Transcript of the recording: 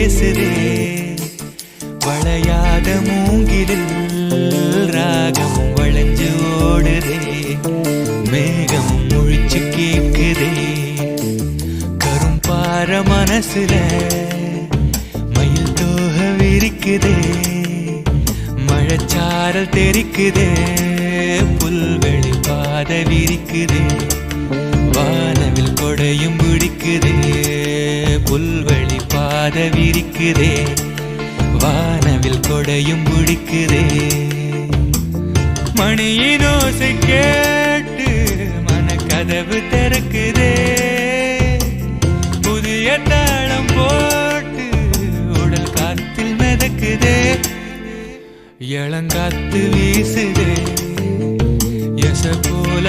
பேசுதே வளையாத மூங்கிலில் ராகமும் வளைஞ்சு ஓடுதே மேகமும் முழிச்சு கேக்குதே கரும்பார மனசுல மயில் தோக விரிக்குதே மழைச்சாரல் தெரிக்குதே புல்வெளி பாத விரிக்குதே வானவில் கொடையும் பிடிக்குதே புல்வெளி பாத விரிக்குதே வானவில் கொடையும் பிடிக்குதே மணியின் ஓசை கேட்டு மனக்கதவு திறக்குதே புதிய தாளம் போட்டு உடல் காத்தில் மிதக்குதே இளங்காத்து வீசுதே எச போல